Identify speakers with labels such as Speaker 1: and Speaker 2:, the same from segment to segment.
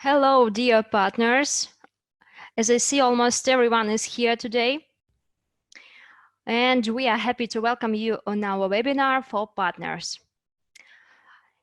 Speaker 1: Hello, dear partners. As I see, almost everyone is here today, and we are happy to welcome you on our webinar for partners.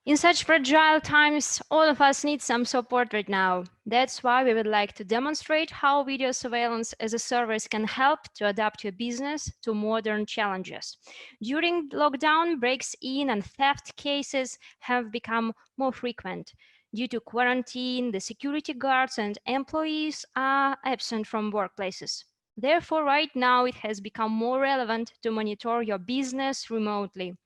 Speaker 1: In such fragile times, all of us need some support right now. That's why we would like to demonstrate how video surveillance as a service can help to adapt your business to modern challenges. During lockdown, breaks-in and theft cases have become more frequent. Due to quarantine, the security guards and employees are absent from workplaces. Therefore, right now, it has become more relevant to monitor your business remotely.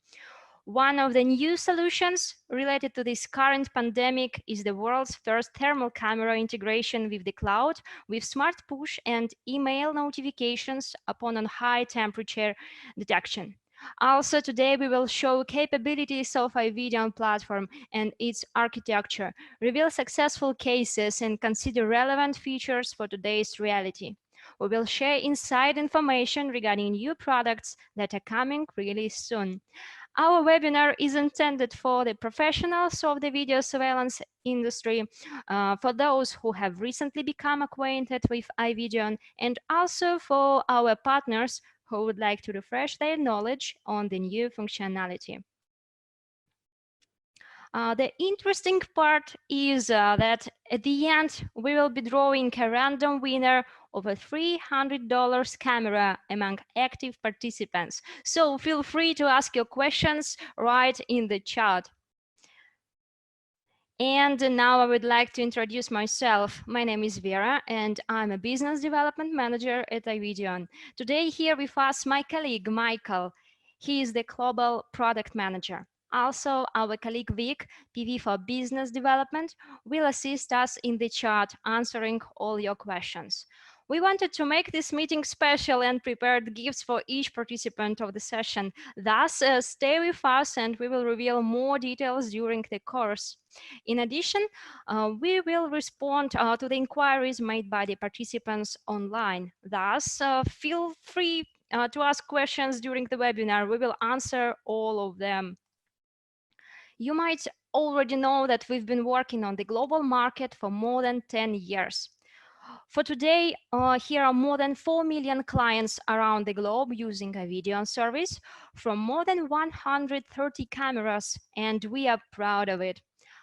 Speaker 1: One of the new solutions related to this current pandemic is the world's first thermal camera integration with the cloud, with smart push and email notifications upon a high temperature detection. Also, today we will show capabilities of Ivideon platform and its architecture, reveal successful cases, and consider relevant features for today's reality. We will share inside information regarding new products that are coming really soon. Our webinar is intended for the professionals of the video surveillance industry, for those who have recently become acquainted with Ivideon, and also for our partners who would like to refresh their knowledge on the new functionality. The interesting part is that at the end, we will be drawing a random winner of a $300 camera among active participants. So feel free to ask your questions right in the chat. And now I would like to introduce myself. My name is Vera, and I'm a business development manager at Ivideon. Today here with us, my colleague, Michael. He is the global product manager. Also, our colleague Vic, PV for Business Development, will assist us in the chat answering all your questions. We wanted to make this meeting special and prepared gifts for each participant of the session. Thus, stay with us and we will reveal more details during the course. In addition, we will respond to the inquiries made by the participants online. Thus, feel free to ask questions during the webinar. We will answer all of them. You might already know that we've been working on the global market for more than 10 years. For today, here are more than 4 million clients around the globe using a video service from more than 130 cameras, and we are proud of it.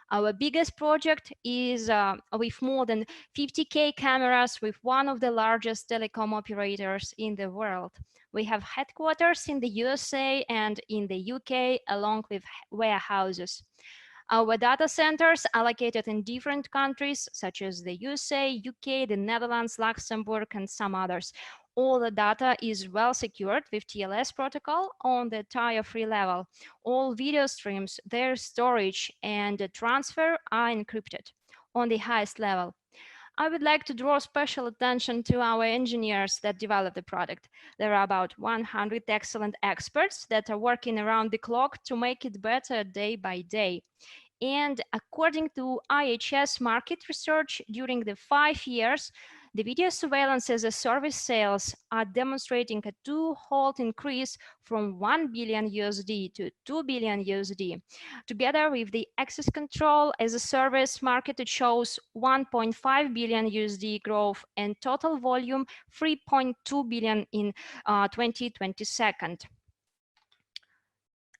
Speaker 1: Our biggest project is with more than 50K cameras with one of the largest telecom operators in the world. We have headquarters in the USA and in the UK, along with warehouses. Our data centers are located in different countries, such as the USA, UK, the Netherlands, Luxembourg, and some others. All the data is well secured with TLS protocol on the tier 3 level. All video streams, their storage, and the transfer are encrypted on the highest level. I would like to draw special attention to our engineers that develop the product. There are about 100 excellent experts that are working around the clock to make it better day by day. And according to IHS market research, during the 5 years, the video surveillance as a service sales are demonstrating a two-fold increase from $1 billion USD to $2 billion USD. Together with the access control as a service market, it shows 1.5 billion USD growth and total volume 3.2 billion in 2022.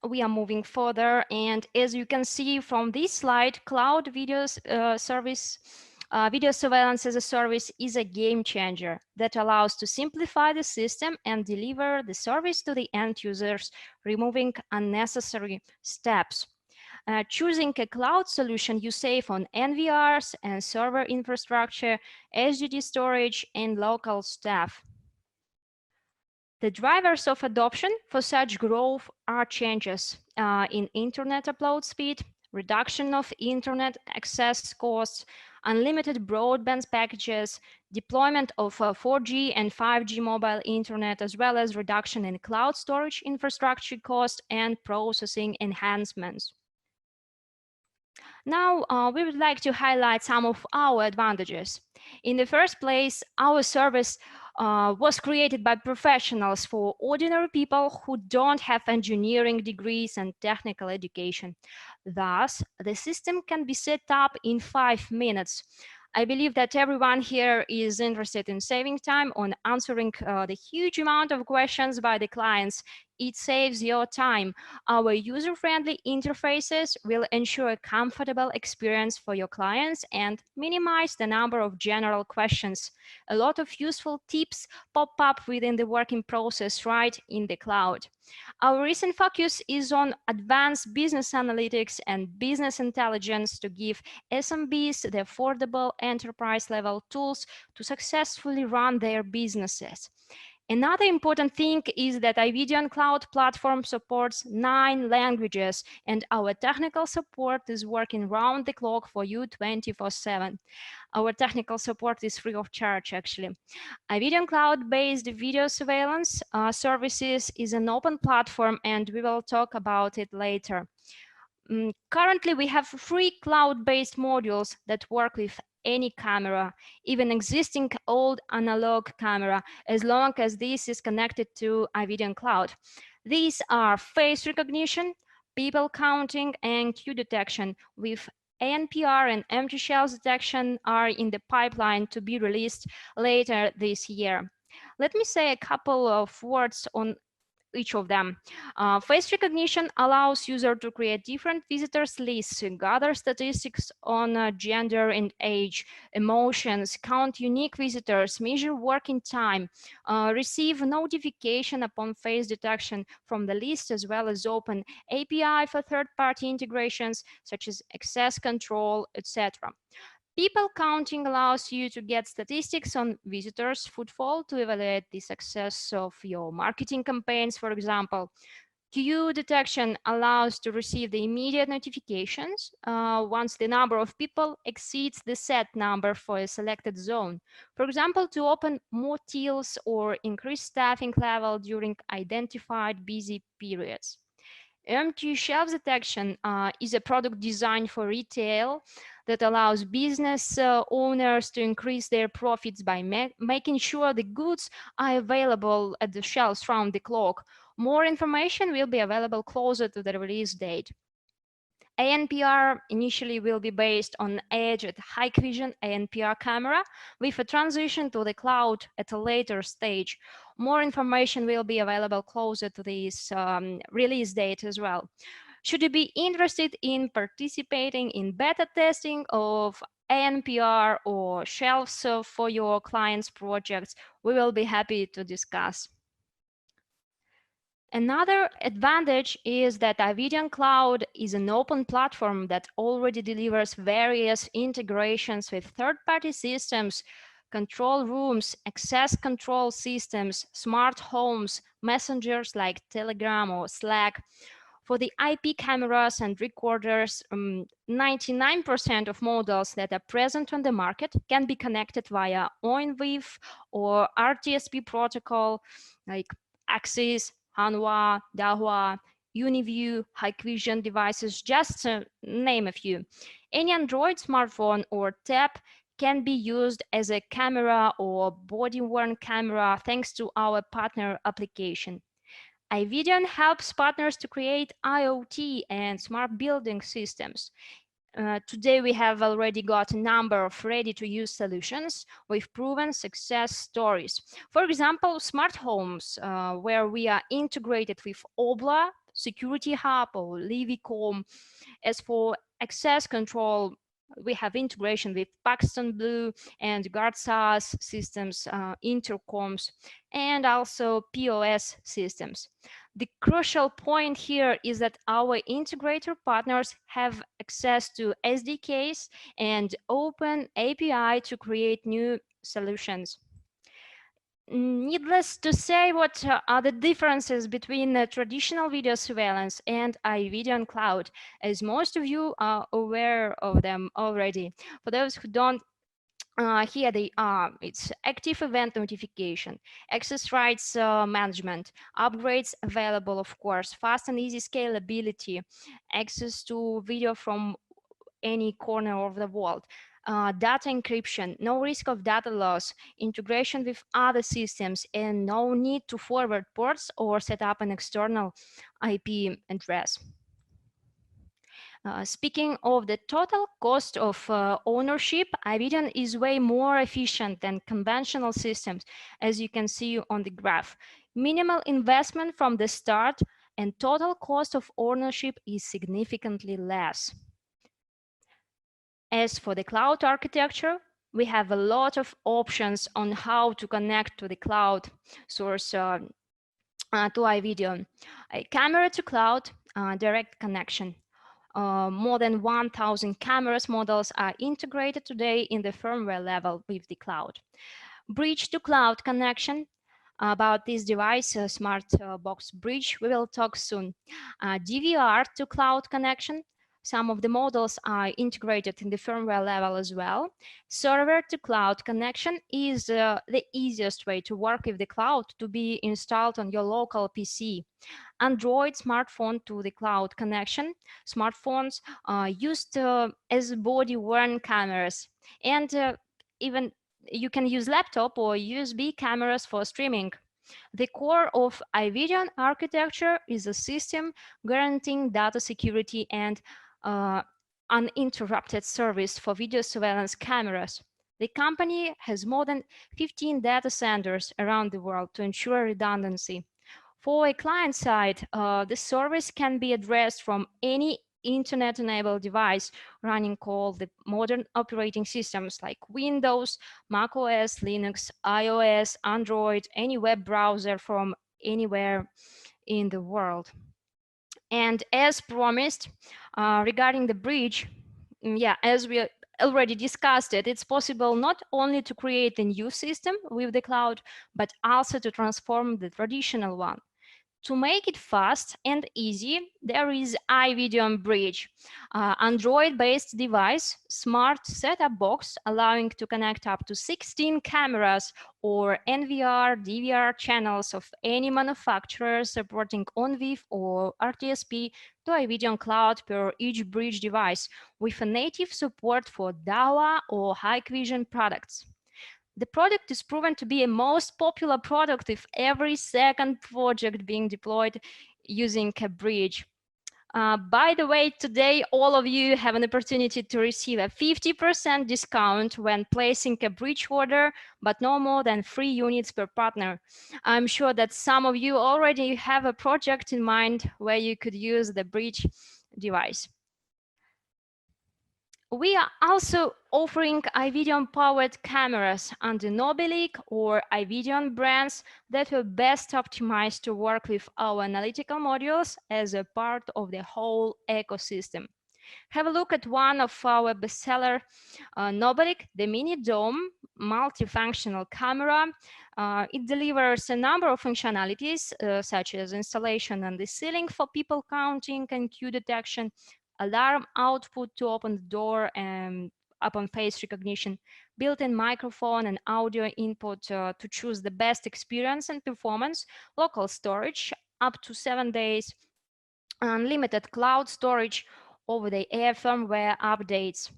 Speaker 1: We are moving further, and as you can see from this slide, cloud video video surveillance as a service is a game changer that allows to simplify the system and deliver the service to the end users, removing unnecessary steps. Choosing a cloud solution, you save on NVRs and server infrastructure, SSD storage, and local staff. The drivers of adoption for such growth are changes in internet upload speed, reduction of internet access costs, unlimited broadband packages, deployment of 4G and 5G mobile internet, as well as reduction in cloud storage infrastructure cost and processing enhancements. Now, we would like to highlight some of our advantages. In the first place, our service was created by professionals for ordinary people who don't have engineering degrees and technical education. Thus, the system can be set up in 5 minutes. I believe that everyone here is interested in saving time on answering the huge amount of questions by the clients. It saves your time. Our user-friendly interfaces will ensure a comfortable experience for your clients and minimize the number of general questions. A lot of useful tips pop up within the working process right in the cloud. Our recent focus is on advanced business analytics and business intelligence to give SMBs the affordable enterprise-level tools to successfully run their businesses. Another important thing is that Ivideon Cloud Platform supports 9 languages, and our technical support is working round the clock for you 24/7. Our technical support is free of charge, actually. Ivideon cloud-based video surveillance services is an open platform, and we will talk about it later. Currently, we have free cloud-based modules that work with any camera, even existing old analog camera, as long as this is connected to Ivideon Cloud. These are face recognition, people counting, and queue detection, with ANPR and empty shells detection are in the pipeline to be released later this year. Let me say a couple of words on each of them. Face recognition allows user to create different visitors lists, gather statistics on gender and age, emotions, count unique visitors, measure working time, receive notification upon face detection from the list, as well as open API for third-party integrations such as access control, etc. People counting allows you to get statistics on visitors' footfall to evaluate the success of your marketing campaigns, for example. Queue detection allows to receive the immediate notifications once the number of people exceeds the set number for a selected zone. For example, to open more tills or increase staffing level during identified busy periods. Empty shelves detection is a product designed for retail that allows business owners to increase their profits by making sure the goods are available at the shelves round the clock. More information will be available closer to the release date. ANPR initially will be based on Edge at Hikvision ANPR camera with a transition to the cloud at a later stage. More information will be available closer to this release date as well. Should you be interested in participating in beta testing of ANPR or shelves for your clients' projects, we will be happy to discuss. Another advantage is that Ivideon Cloud is an open platform that already delivers various integrations with third-party systems, control rooms, access control systems, smart homes, messengers like Telegram or Slack. For the IP cameras and recorders, 99% of models that are present on the market can be connected via ONVIF or RTSP protocol like Axis, Hanwha, Dahua, Uniview, Hikvision devices, just to name a few. Any Android smartphone or tab can be used as a camera or body-worn camera thanks to our partner application. Ivideon helps partners to create IoT and smart building systems. Today, we have already got a number of ready-to-use solutions with proven success stories. For example, smart homes, where we are integrated with Obla, Security Hub, or Livicom. As for access control, we have integration with Paxton Blue and GuardSaaS systems, intercoms, and also POS systems. The crucial point here is that our integrator partners have access to SDKs and open API to create new solutions. Needless to say, what are the differences between traditional video surveillance and Ivideon Cloud, as most of you are aware of them already. For those who don't, here they are. It's active event notification, access rights management, upgrades available, of course, fast and easy scalability, access to video from any corner of the world, data encryption, no risk of data loss, integration with other systems, and no need to forward ports or set up an external IP address. Speaking of the total cost of ownership, Ivideon is way more efficient than conventional systems, as you can see on the graph. Minimal investment from the start, and total cost of ownership is significantly less. As for the cloud architecture, we have a lot of options on how to connect to the cloud source to Ivideon. A camera to cloud direct connection. More than 1,000 cameras models are integrated today in the firmware level with the cloud. Bridge to cloud connection. About this device, Smart Box Bridge, we will talk soon. DVR to cloud connection. Some of the models are integrated in the firmware level as well. Server to cloud connection is the easiest way to work with the cloud to be installed on your local PC. Android smartphone to the cloud connection. Smartphones are used as body-worn cameras, and even you can use laptop or USB cameras for streaming. The core of Ivideon architecture is a system guaranteeing data security and uh, uninterrupted service for video surveillance cameras. The company has more than 15 data centers around the world to ensure redundancy. For a client side, the service can be addressed from any internet-enabled device running all the modern operating systems like Windows, macOS, Linux, iOS, Android, any web browser from anywhere in the world. And as promised, regarding the bridge, yeah, as we already discussed it, it's possible not only to create a new system with the cloud, but also to transform the traditional one. To make it fast and easy, there is Ivideon Bridge, Android-based device, smart setup box, allowing to connect up to 16 cameras or NVR, DVR channels of any manufacturer supporting ONVIF or RTSP to Ivideon Cloud per each bridge device, with a native support for Daha or Hikvision products. The product is proven to be a most popular product with every second project being deployed using a bridge. By the way, today all of you have an opportunity to receive a 50% discount when placing a bridge order, but no more than 3 units per partner. I'm sure that some of you already have a project in mind where you could use the bridge device. We are also offering Ivideon-powered cameras under Nobilic or Ivideon brands that were best optimized to work with our analytical modules as a part of the whole ecosystem. Have a look at one of our bestseller, Nobilic, the Mini Dome multifunctional camera. It delivers a number of functionalities, such as installation on the ceiling for people counting and queue detection, alarm output to open the door and upon face recognition, built-in microphone and audio input to choose the best experience and performance, local storage up to 7 days, unlimited cloud storage over the air firmware updates.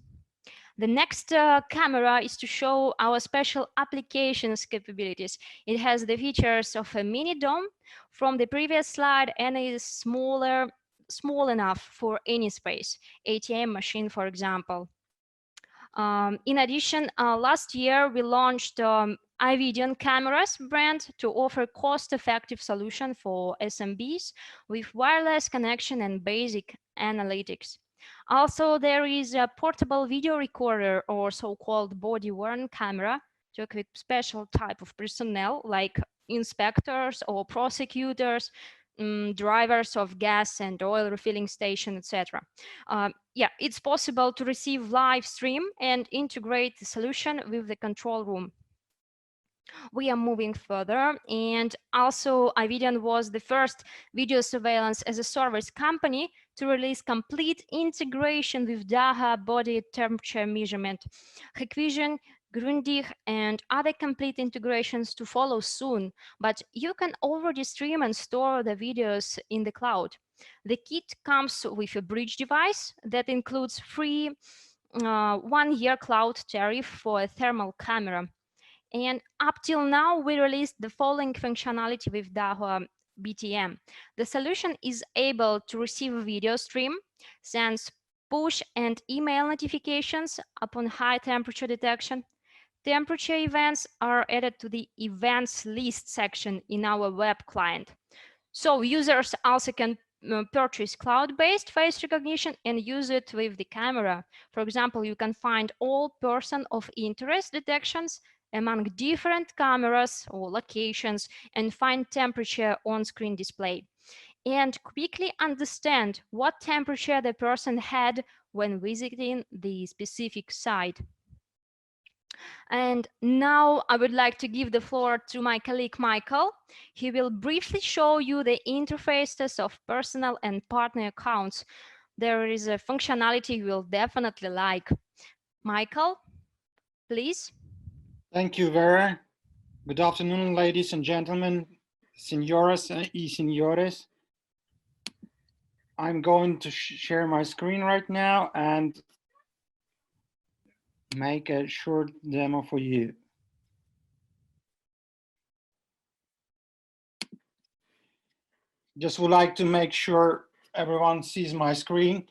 Speaker 1: The next camera is to show our special applications capabilities. It has the features of a mini dome from the previous slide and is small enough for any space, ATM machine, for example. In addition, last year we launched Ivideon Cameras brand to offer cost-effective solution for SMBs with wireless connection and basic analytics. Also, there is a portable video recorder or so-called body-worn camera to equip special type of personnel like inspectors or prosecutors, drivers of gas and oil refilling station, etc. Yeah, it's possible to receive live stream and integrate the solution with the control room. We are moving further, and also Ivideon was the first video surveillance as a service company to release complete integration with Daha body temperature measurement, Hikvision, Grundig, and other complete integrations to follow soon, but you can already stream and store the videos in the cloud. The kit comes with a bridge device that includes free 1-year cloud tariff for a thermal camera. And up till now, we released the following functionality with Daha BTM. The solution is able to receive a video stream, sends push and email notifications upon high temperature detection. Temperature events are added to the events list section in our web client. So users also can purchase cloud-based face recognition and use it with the camera. For example, you can find all person of interest detections among different cameras or locations and find temperature on screen display and quickly understand what temperature the person had when visiting the specific site. And now I would like to give the floor to my colleague Michael. He will briefly show you the interfaces of personal and partner accounts. There is a functionality you will definitely like. Michael, please.
Speaker 2: Thank you, Vera. Good afternoon, ladies and gentlemen, señoras y señores. I'm going to share my screen right now and make a short demo for you. Just would like to make sure everyone sees my screen.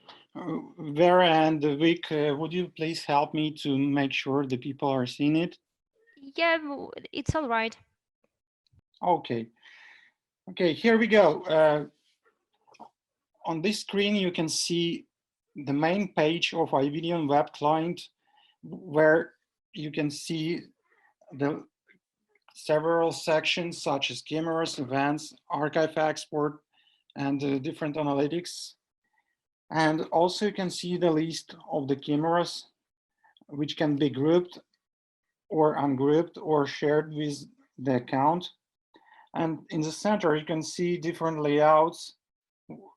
Speaker 2: Vera and Vic, would you please help me to make sure the people are seeing it?
Speaker 1: Yeah, it's all right.
Speaker 2: Okay. Okay, here we go. On this screen, you can see the main page of Ivideon web client, where you can see the several sections such as cameras, events, archive export, and different analytics. And also you can see the list of the cameras, which can be grouped or ungrouped or shared with the account. And in the center, you can see different layouts.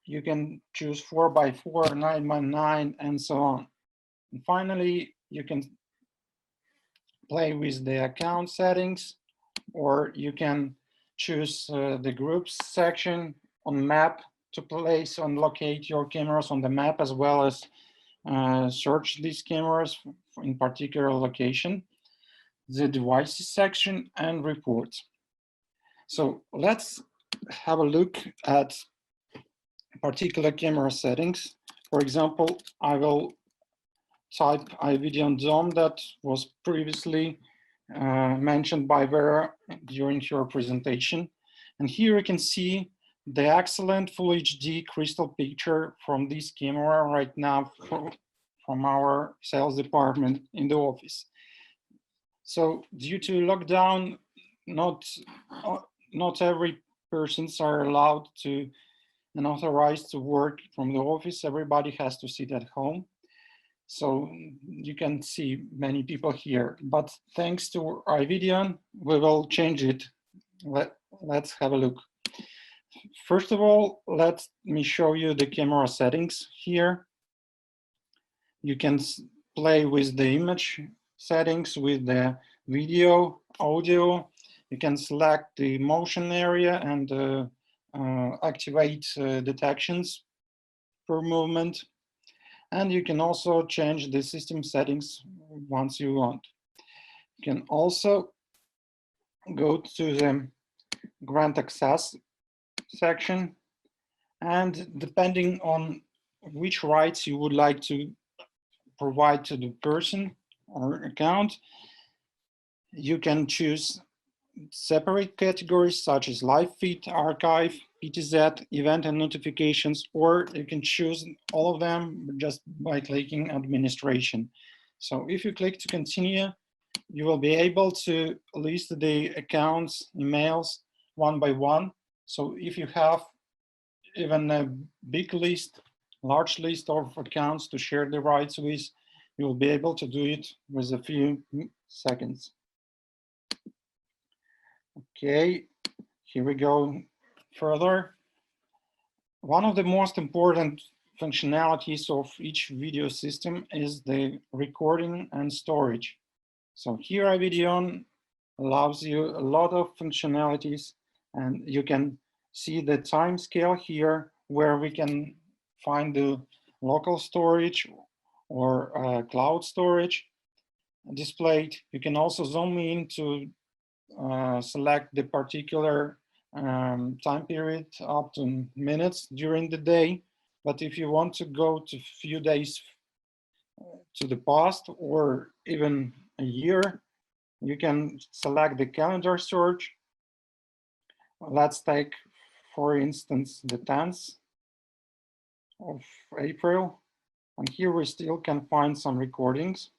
Speaker 2: You can choose 4x4, 9x9, and so on. And finally, you can play with the account settings, or you can choose the groups section on map to place and locate your cameras on the map, as well as search these cameras in particular location, the devices section, and reports. So let's have a look at particular camera settings. For example, I will type Ivideon DOM that was previously mentioned by Vera during her presentation. And here you can see the excellent Full HD crystal picture from this camera right now from our sales department in the office. So due to lockdown, not every persons are allowed to and authorized to work from the office. Everybody has to sit at home. So you can see many people here, but thanks to Ivideon, we will change it. Let's have a look. First of all, let me show you the camera settings here. You can play with the image settings, with the video, audio. You can select the motion area and activate detections per movement. And you can also change the system settings once you want. You can also go to the grant access section, and depending on which rights you would like to provide to the person or account, you can choose separate categories such as live feed, archive, PTZ, event and notifications, or you can choose all of them just by clicking administration. So if you click to continue, you will be able to list the accounts, emails one by one. So if you have even a big list, large list of accounts to share the rights with, you will be able to do it with a few seconds. Okay, here we go further. One of the most important functionalities of each video system is the recording and storage. So here Ivideon allows you a lot of functionalities, and you can see the time scale here where we can find the local storage or cloud storage displayed. You can also zoom in to select the particular time period up to minutes during the day. But if you want to go to a few days to the past or even a year. You can select the calendar search. Let's take, for instance, the 10th of April. And here we still can find some recordings.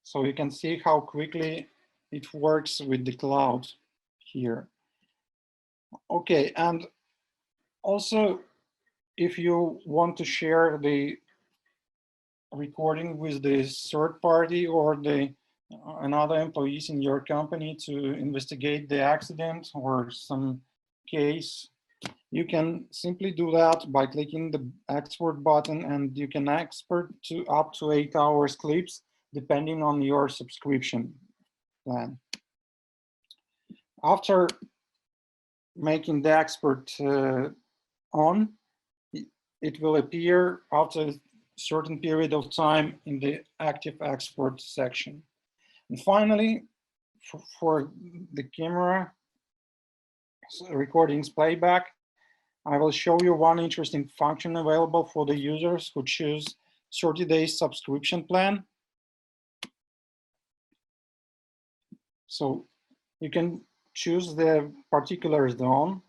Speaker 2: So you can see how quickly it works with the cloud here. Okay, and also if you want to share the recording with the third party or the another employees in your company to investigate the accident or some case, you can simply do that by clicking the export button, and you can export to up to 8 hours clips depending on your subscription plan. After making the export on, it will appear after a certain period of time in the active export section. And finally, for the camera recordings playback, I will show you one interesting function available for the users who choose 30-day subscription plan. So you can choose the particular zone.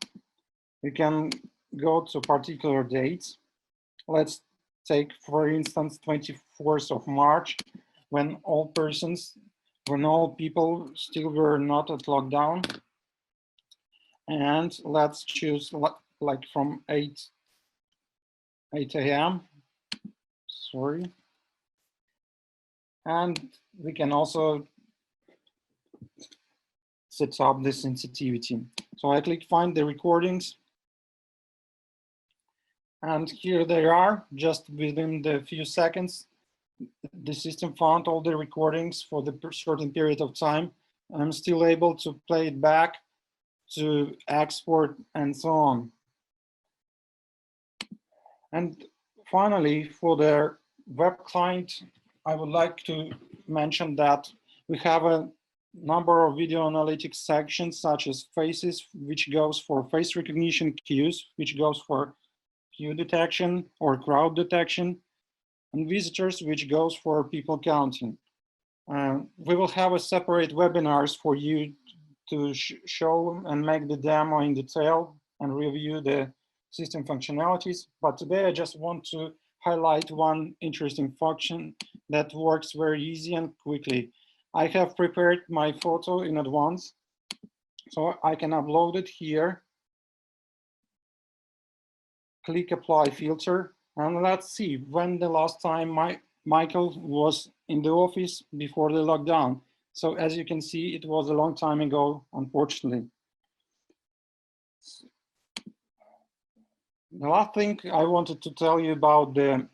Speaker 2: You can go to particular dates. Let's take, for instance, 24th of March, when all people still were not at lockdown. And let's choose like from 8 a.m. Sorry. And we can also set up the sensitivity. So I click find the recordings. And here they are, just within the few seconds. The system found all the recordings for the certain period of time. I'm still able to play it back, to export, and so on. And finally, for the web client, I would like to mention that we have a number of video analytics sections, such as faces, which goes for face recognition, cues, which goes for queue detection or crowd detection, and visitors, which goes for people counting. We will have a separate webinars for you to show and make the demo in detail and review the system functionalities. But today I just want to highlight one interesting function that works very easy and quickly. I have prepared my photo in advance, so I can upload it here. Click apply filter, and let's see when the last time Michael was in the office before the lockdown. So as you can see, it was a long time ago, unfortunately. The last thing I wanted to tell you about the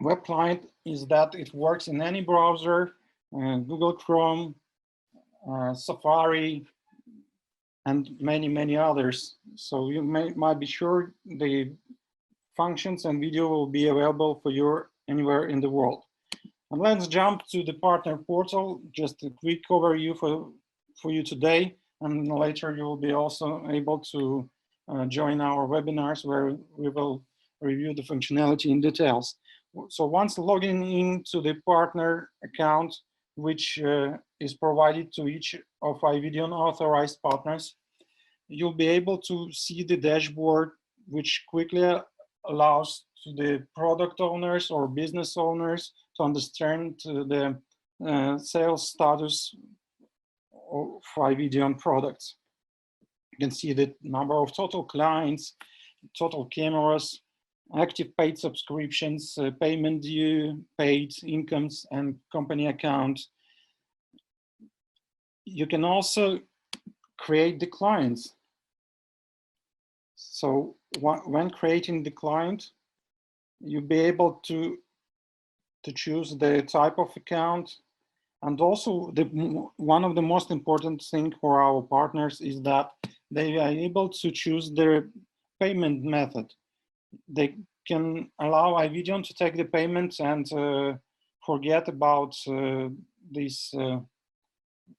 Speaker 2: web client is that it works in any browser, Google Chrome, Safari, and many others. So you might be sure the functions and video will be available for you anywhere in the world. And let's jump to the partner portal. Just a quick overview for you today, and later you will be also able to join our webinars where we will review the functionality in details. So once logging into the partner account, which is provided to each of Ivideon authorized partners, you'll be able to see the dashboard, which quickly allows to the product owners or business owners to understand the sales status of Ivideon products. You can see the number of total clients, total cameras, active paid subscriptions, payment due, paid incomes, and company account. You can also create the clients. So when creating the client, you'll be able to choose the type of account. And also one of the most important things for our partners is that they are able to choose their payment method. They can allow Ivideon to take the payment and forget about this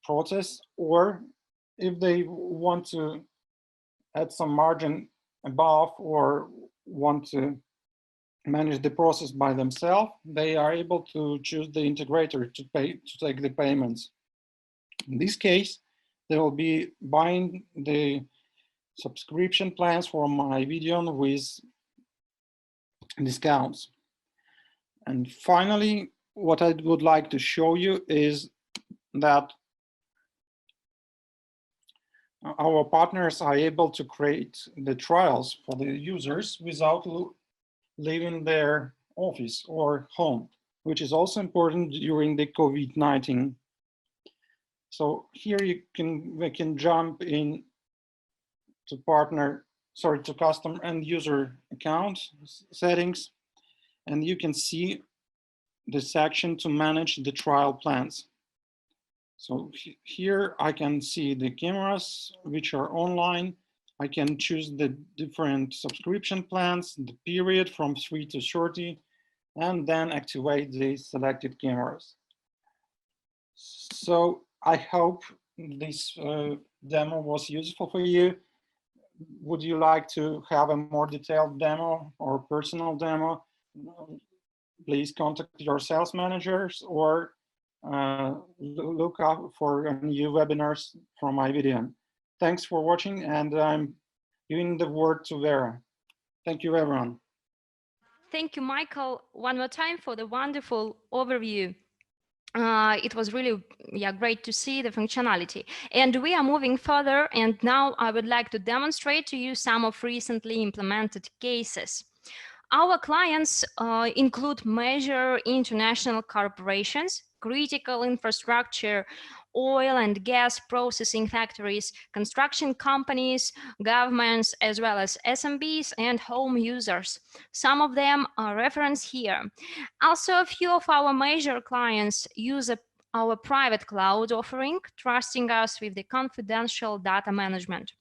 Speaker 2: process, or if they want to add some margin above or want to manage the process by themselves, they are able to choose the integrator to take the payments. In this case, they will be buying the subscription plans from Ivideon with discounts. And finally, what I would like to show you is that our partners are able to create the trials for the users without leaving their office or home, which is also important during the COVID-19. So here we can jump in to custom and user account settings, and you can see the section to manage the trial plans. So here I can see the cameras which are online. I can choose the different subscription plans, the period from 3 to 30, and then activate the selected cameras. So I hope this demo was useful for you. Would you like to have a more detailed demo or personal demo? Please contact your sales managers or look out for new webinars from Ivideon. Thanks for watching, and I'm giving the word to Vera. Thank you, everyone.
Speaker 1: Thank you, Michael, one more time for the wonderful overview. It was really great to see the functionality. And we are moving further, and now I would like to demonstrate to you some of recently implemented cases. Our clients include major international corporations, critical infrastructure, oil and gas processing factories, construction companies, governments, as well as SMBs and home users. Some of them are referenced here. Also, a few of our major clients use our private cloud offering, trusting us with the confidential data management.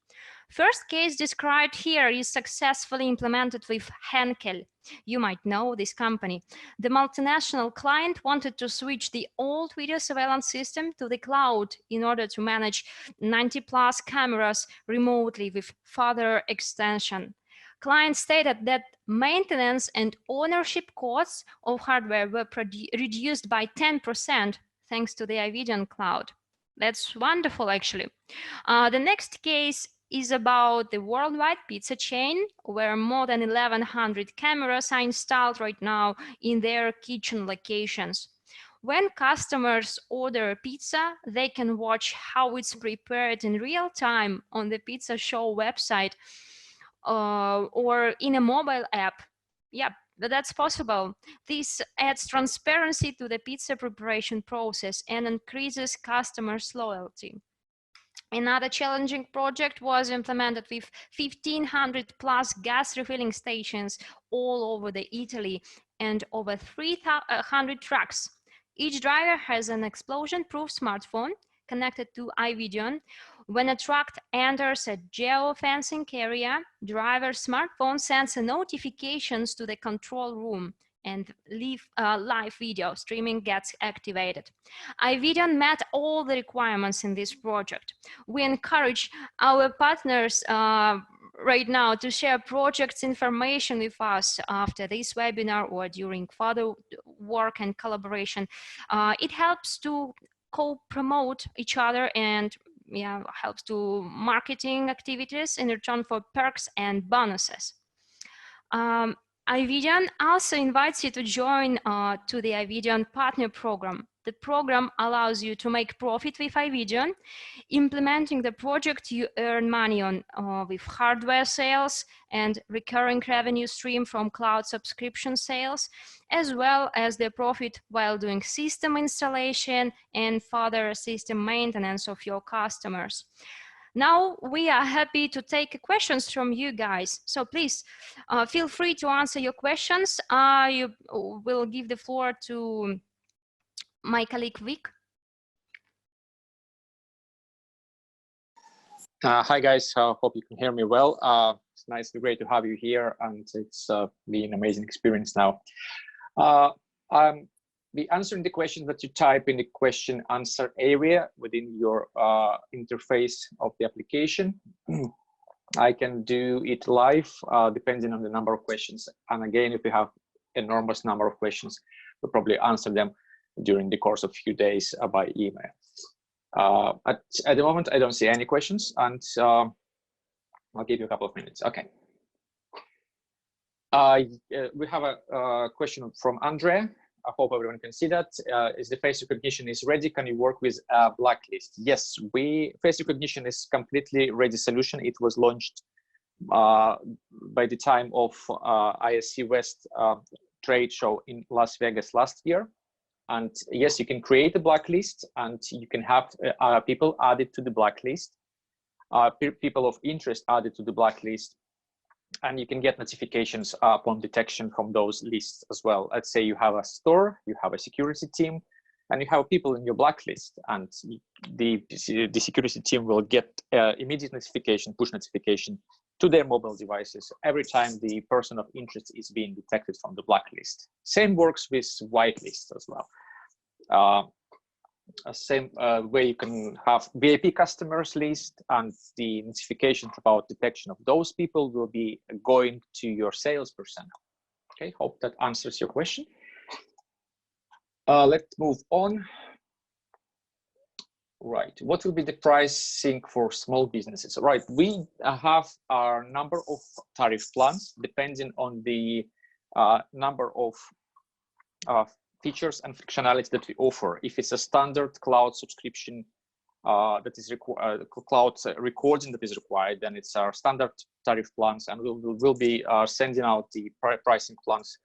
Speaker 1: First case described here is successfully implemented with Henkel. You might know this company. The multinational client wanted to switch the old video surveillance system to the cloud in order to manage 90+ cameras remotely with further extension. Client stated that maintenance and ownership costs of hardware were reduced by 10% thanks to the Ivideon cloud. That's wonderful, actually. The next case is about the worldwide pizza chain, where more than 1,100 cameras are installed right now in their kitchen locations. When customers order pizza, they can watch how it's prepared in real time on the Pizza Show website or in a mobile app. Yeah, that's possible. This adds transparency to the pizza preparation process and increases customers' loyalty. Another challenging project was implemented with 1,500+ gas refilling stations all over Italy and over 300 trucks. Each driver has an explosion-proof smartphone connected to Ivideon. When a truck enters a geofencing area, driver's smartphone sends notifications to the control room, and live video streaming gets activated. Ivideon met all the requirements in this project. We encourage our partners right now to share projects information with us after this webinar or during further work and collaboration. It helps to co-promote each other and helps to marketing activities in return for perks and bonuses. Ivideon also invites you to join to the Ivideon Partner Program. The program allows you to make profit with Ivideon. Implementing the project, you earn money on with hardware sales and recurring revenue stream from cloud subscription sales, as well as the profit while doing system installation and further system maintenance of your customers. Now we are happy to take questions from you guys. So please feel free to answer your questions. I will give the floor to my colleague Vic.
Speaker 3: Hi guys, hope you can hear me well. It's nice and great to have you here, and it's been an amazing experience now. I'll be answering the questions that you type in the question answer area within your interface of the application. I can do it live depending on the number of questions. And again, if you have enormous number of questions. We'll probably answer them during the course of a few days by email. At the moment, I don't see any questions, and I'll give you a couple of minutes. Okay. We have a question from Andrea. I hope everyone can see that. Is the face recognition is ready? Can you work with Blacklist? Yes, face recognition is completely ready solution. It was launched by the time of ISC West trade show in Las Vegas last year. And yes, you can create a blacklist and you can have people added to the blacklist, people of interest added to the blacklist, and you can get notifications upon detection from those lists as well. Let's say you have a store, you have a security team, and you have people in your blacklist, and the security team will get immediate notification, push notification to their mobile devices every time the person of interest is being detected from the blacklist. Same works with whitelist as well. Same way you can have VIP customers list, and the notifications about detection of those people will be going to your sales personnel. Okay, hope that answers your question. Let's move on. Right, what will be the pricing for small businesses? Right, we have our number of tariff plans depending on the number of features and functionality that we offer. If it's a standard cloud subscription that is required, cloud recording that is required, then it's our standard tariff plans, and we'll be sending out the pricing plans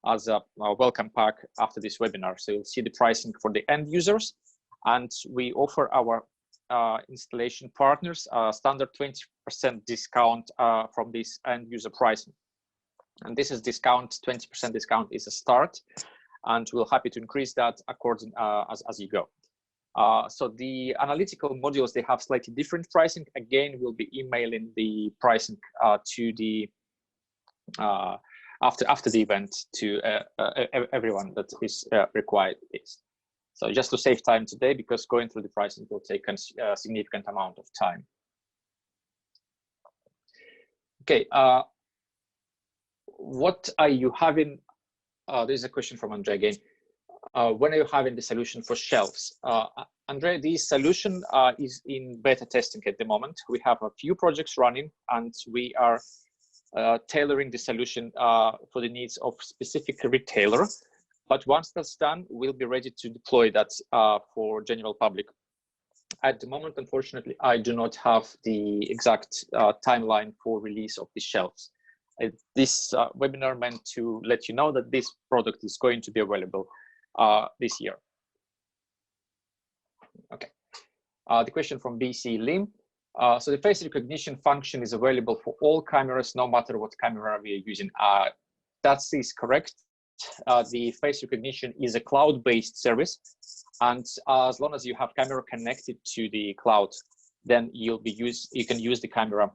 Speaker 3: as a welcome pack after this webinar. So you'll see the pricing for the end users, and we offer our installation partners a standard 20% discount from this end user pricing. And this is discount, 20% discount is a start, and we're happy to increase that according as you go. So the analytical modules, they have slightly different pricing. Again, we'll be emailing the pricing to the after the event to everyone that is required. So just to save time today, because going through the pricing will take a significant amount of time. Okay, what are you having? There's a question from Andre again. When are you having the solution for shelves? Andre, this solution is in beta testing at the moment. We have a few projects running, and we are tailoring the solution for the needs of specific retailer. But once that's done, we'll be ready to deploy that for general public. At the moment, unfortunately, I do not have the exact timeline for release of the shelves. This webinar meant to let you know that this product is going to be available this year. Okay. The question from BC Lim. So the face recognition function is available for all cameras, no matter what camera we are using. That is correct. The face recognition is a cloud-based service, and as long as you have camera connected to the cloud, then you can use the camera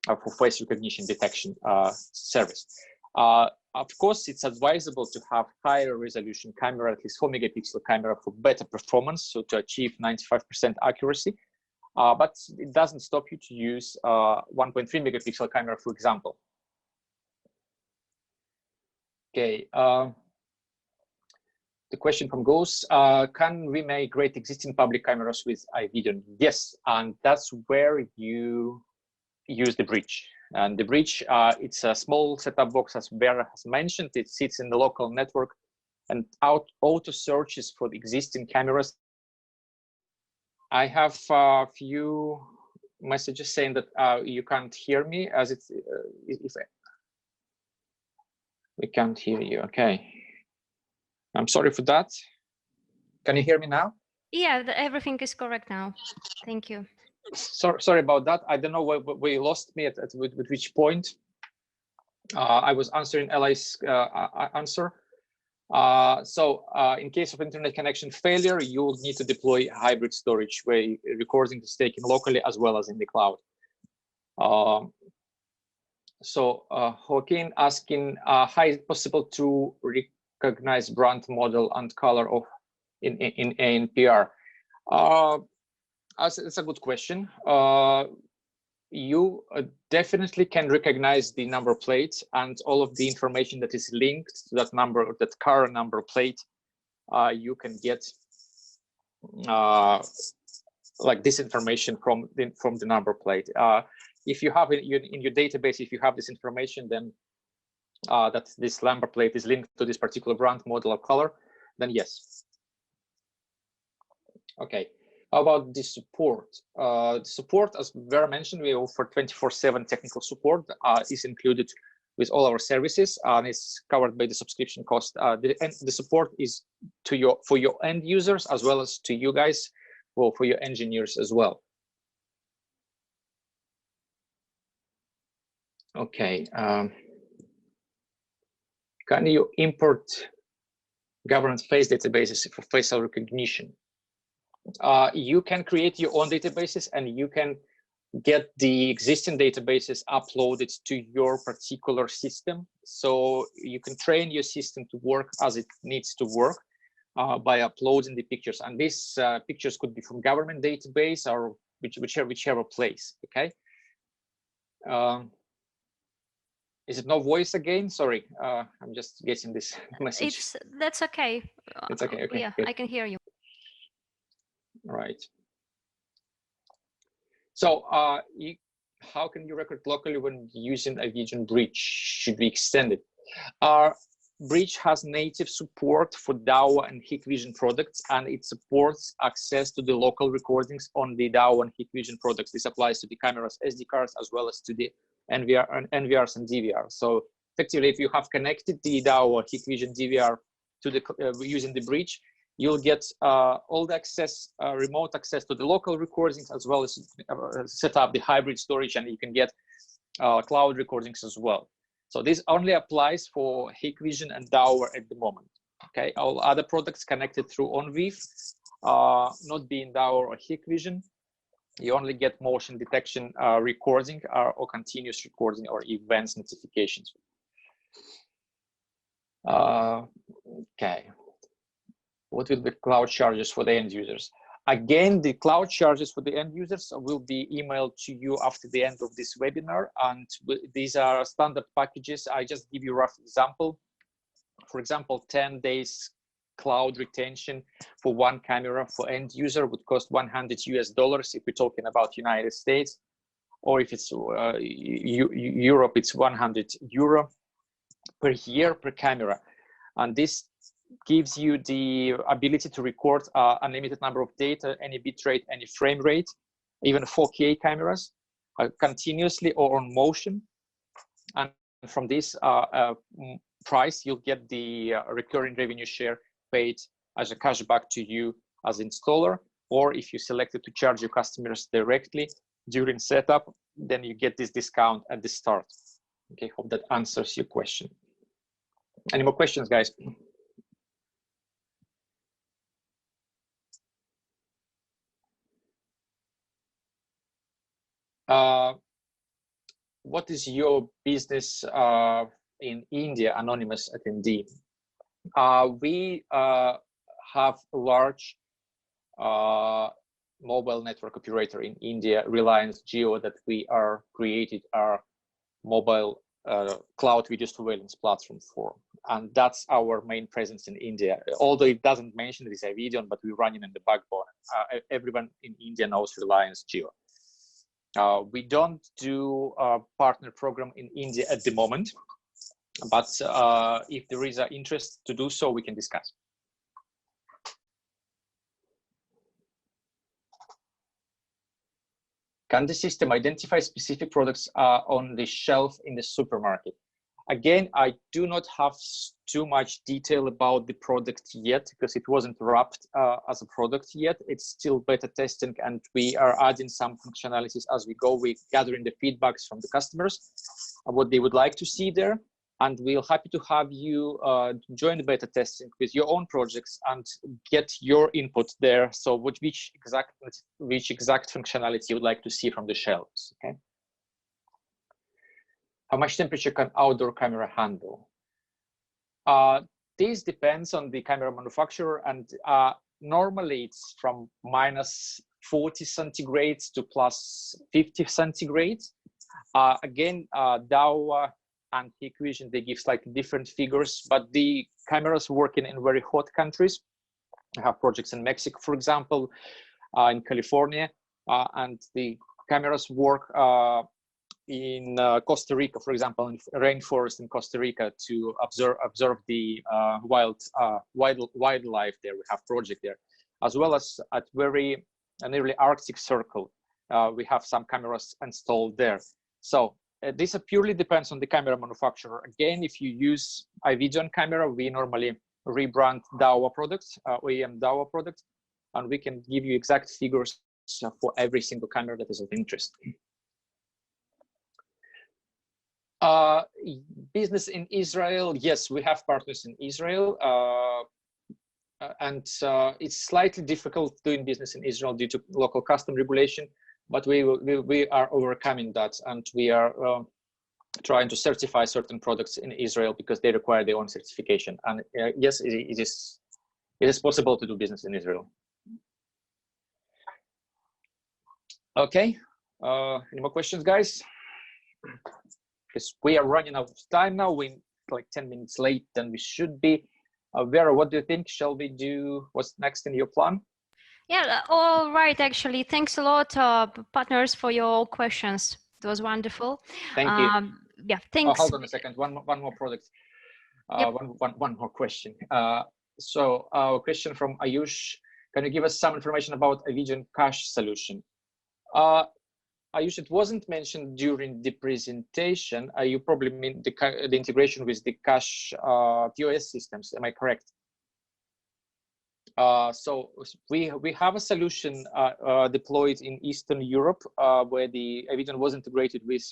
Speaker 3: for face recognition detection service. Of course, it's advisable to have higher resolution camera, at least 4 megapixel camera, for better performance, so to achieve 95% accuracy. But it doesn't stop you to use 1.3 megapixel camera, for example. Okay. The question from Ghost, can we migrate existing public cameras with Ivideon? Yes, and that's where you use the bridge. And the bridge, it's a small setup box, as Vera has mentioned. It sits in the local network, and auto searches for the existing cameras. I have a few messages saying that you can't hear me, as it's we can't hear you. Okay, I'm sorry for that. Can you hear me now?
Speaker 1: Yeah, everything is correct now. Thank you.
Speaker 3: Sorry about that. I don't know where you lost me at which point. I was answering Eli's answer. So in case of internet connection failure, you'll need to deploy hybrid storage, where recording is taken locally as well as in the cloud. So Joaquin asking, how is it possible to recognize brand, model, and color of in ANPR? It's a good question. you definitely can recognize the number plate and all of the information that is linked to that number, or that car number plate. You can get like this information from the number plate. If you have it in your database, if you have this information, then that this number plate is linked to this particular brand, model, or color, then yes. Okay. How about the support? The support, as Vera mentioned, we offer 24/7 technical support. Is included with all our services, and it's covered by the subscription cost. The support is for your end users as well as to you guys, for your engineers as well. Okay. Can you import government face databases for facial recognition? You can create your own databases, and you can get the existing databases uploaded to your particular system. So you can train your system to work as it needs to work by uploading the pictures. And these pictures could be from government database or whichever place. Okay. Is it no voice again? Sorry, I'm just getting this message.
Speaker 1: That's okay.
Speaker 3: It's okay. Okay.
Speaker 1: Yeah,
Speaker 3: good.
Speaker 1: I can hear you.
Speaker 3: Right. So how can you record locally when using Ivideon Bridge? Should we extend it? Bridge has native support for DAO and Hikvision products, and it supports access to the local recordings on the DAO and Hikvision products. This applies to the cameras, SD cards, as well as to the NVRs and DVR. So effectively, if you have connected the DAO or Hikvision DVR to the using the Bridge, you'll get all the access, remote access to the local recordings, as well as set up the hybrid storage, and you can get cloud recordings as well. So this only applies for Hikvision and DAO at the moment. Okay, all other products connected through OnVIF, not being DAO or Hikvision, you only get motion detection recording or continuous recording or events notifications. Okay. What will be cloud charges for the end users? Again, the cloud charges for the end users will be emailed to you after the end of this webinar, and these are standard packages. I just give you a rough example. For example, 10 days cloud retention for one camera for end user would cost $100 US if we're talking about United States, or if it's Europe, it's €100 per year per camera. And this gives you the ability to record unlimited number of data, any bitrate, any frame rate, even 4K cameras continuously or on motion. And from this price, you'll get the recurring revenue share paid as a cashback to you as installer, or if you selected to charge your customers directly during setup, then you get this discount at the start. Okay, hope that answers your question. Any more questions, guys? What is your business in India, anonymous attendee? We have a large mobile network operator in India, Reliance Jio, that we are created our mobile cloud video surveillance platform for. And that's our main presence in India. Although it doesn't mention this Ivideon, but we run it in the backbone. Everyone in India knows Reliance Jio. We don't do a partner program in India at the moment, but if there is an interest to do so, we can discuss. Can the system identify specific products on the shelf in the supermarket? Again, I do not have too much detail about the product yet because it wasn't wrapped as a product yet. It's still beta testing, and we are adding some functionalities as we go. We're gathering the feedbacks from the customers, what they would like to see there. And we're happy to have you join the beta testing with your own projects and get your input there. So which exact functionality you would like to see from the shelves, okay? How much temperature can outdoor camera handle? This depends on the camera manufacturer, and normally it's from 40 centigrades to plus 50 centigrades. Again, Daha and Hikvision, they give slightly different figures, but the cameras working in very hot countries. I have projects in Mexico, for example, in California, and the cameras work in Costa Rica, for example, in rainforest in Costa Rica to observe the wildlife there. We have project there, as well as at very nearly Arctic Circle. We have some cameras installed there. So this purely depends on the camera manufacturer. Again, if you use Ivideon camera, we normally rebrand Daha products, OEM Daha products, and we can give you exact figures for every single camera that is of interest. Business in Israel, yes, we have partners in Israel, and it's slightly difficult doing business in Israel due to local custom regulation, but we are overcoming that, and we are trying to certify certain products in Israel because they require their own certification. And yes, it is possible to do business in Israel. Okay, any more questions, guys? Because we are running out of time now. We're like 10 minutes late than we should be. Vera, what do you think? Shall we do what's next in your plan?
Speaker 1: Yeah, all right, actually. Thanks a lot, partners, for your questions. It was wonderful.
Speaker 3: Thank you.
Speaker 1: Yeah, thanks.
Speaker 3: Oh, hold on a second. One more product.
Speaker 1: Yep.
Speaker 3: One more question. So a question from Ayush. Can you give us some information about Ivideon cache solution? Ayush, it wasn't mentioned during the presentation. You probably mean the integration with the cache POS systems. Am I correct? So we have a solution deployed in Eastern Europe where the Ivideon was integrated with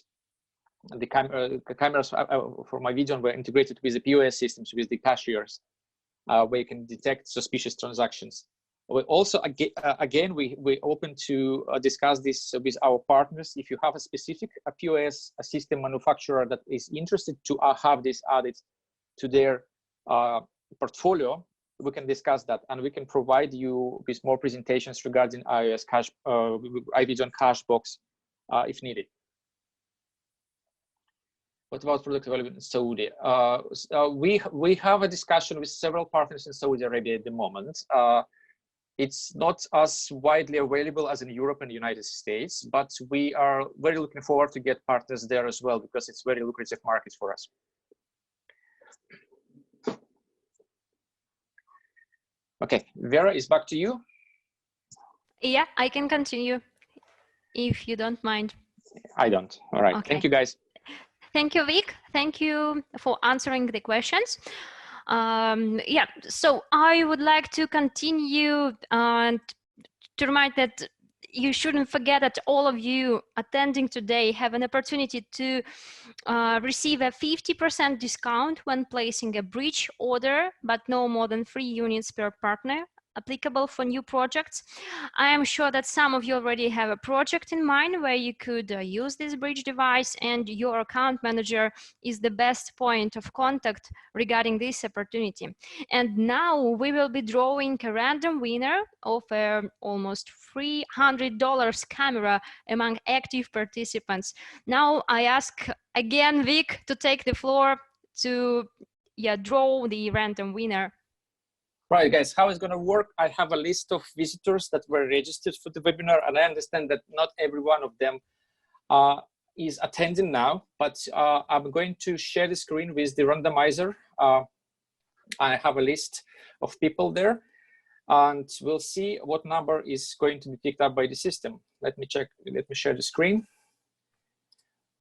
Speaker 3: the cameras from Ivideon were integrated with the POS systems, with the cashiers, where you can detect suspicious transactions. We also, again, we open to discuss this with our partners. If you have a specific POS system manufacturer that is interested to have this added to their portfolio, we can discuss that, and we can provide you with more presentations regarding iOS cache, Ivideon cache box, if needed. What about product development in Saudi? We have a discussion with several partners in Saudi Arabia at the moment. It's not as widely available as in Europe and the United States, but we are very looking forward to get partners there as well, because it's very lucrative market for us. Okay, Vera, is back to you.
Speaker 1: Yeah, I can continue if you don't mind.
Speaker 3: I don't. All right.
Speaker 1: Okay.
Speaker 3: Thank you, guys.
Speaker 1: Thank you, Vic. Thank you for answering the questions. Yeah, so I would like to continue and to remind that you shouldn't forget that all of you attending today have an opportunity to receive a 50% discount when placing a bridge order, but no more than 3 units per partner, applicable for new projects. I am sure that some of you already have a project in mind where you could use this bridge device, and your account manager is the best point of contact regarding this opportunity. And now we will be drawing a random winner of almost $300 camera among active participants. Now I ask again Vic to take the floor to draw the random winner.
Speaker 3: Right, guys, how it's going to work? I have a list of visitors that were registered for the webinar, and I understand that not every one of them is attending now, but I'm going to share the screen with the randomizer. I have a list of people there, and we'll see what number is going to be picked up by the system. Let me check, let me share the screen.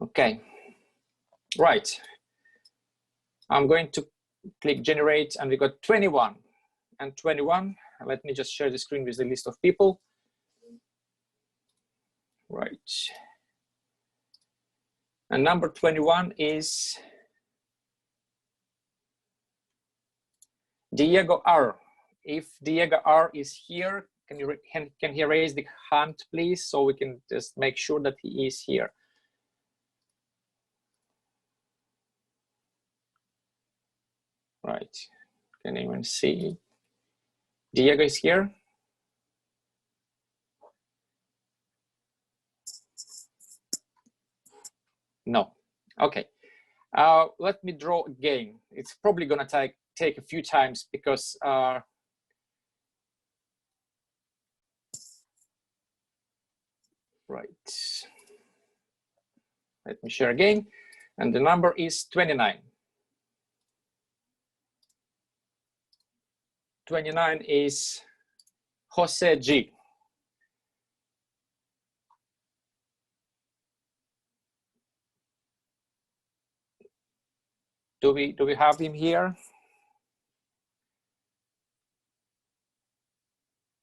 Speaker 3: Okay, right. I'm going to click generate, and we got 21. And 21, let me just share the screen with the list of people. Right. And number 21 is Diego R. If Diego R is here, can he raise the hand, please, so we can just make sure that he is here. Right. Can anyone see? Diego is here. No. Okay. Let me draw again. It's probably going to take a few times because right. Let me share again. And the number is 29. 29 is Jose G. Do we have him here?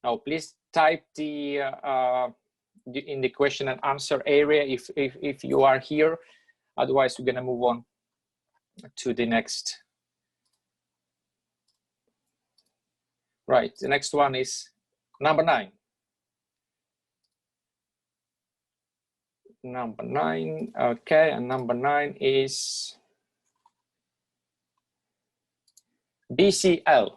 Speaker 3: Oh, please type in the question and answer area if you are here. Otherwise, we're gonna move on to the next. Right, the next one is number 9. Number 9, okay, and number 9 is BCL.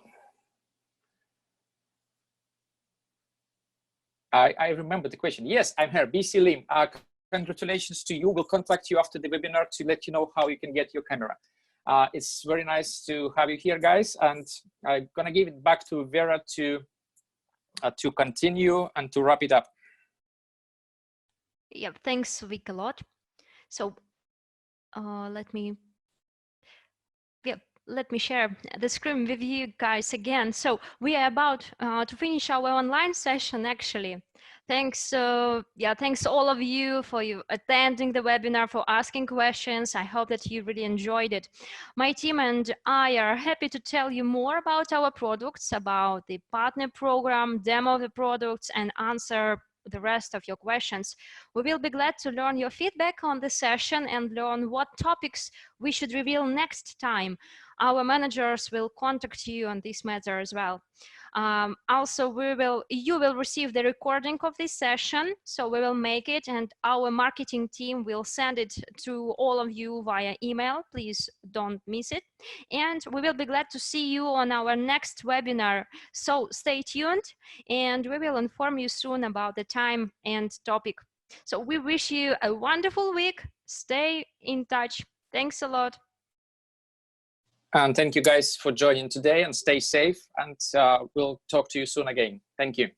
Speaker 3: I remember the question. Yes, I'm here, BC Lim. Congratulations to you. We'll contact you after the webinar to let you know how you can get your camera. It's very nice to have you here, guys. And I'm gonna give it back to Vera to continue and to wrap it up.
Speaker 1: Yeah, thanks, Vic, a lot. So let me share the screen with you guys again. So we are about to finish our online session, actually. Thanks, thanks all of you for attending the webinar, for asking questions. I hope that you really enjoyed it. My team and I are happy to tell you more about our products, about the partner program, demo of the products, and answer the rest of your questions. We will be glad to learn your feedback on the session and learn what topics we should reveal next time. Our managers will contact you on this matter as well. Also, you will receive the recording of this session, so we will make it and our marketing team will send it to all of you via email. Please don't miss it. And we will be glad to see you on our next webinar. So stay tuned and we will inform you soon about the time and topic. So we wish you a wonderful week. Stay in touch. Thanks a lot.
Speaker 3: And thank you guys for joining today, and stay safe, and we'll talk to you soon again. Thank you.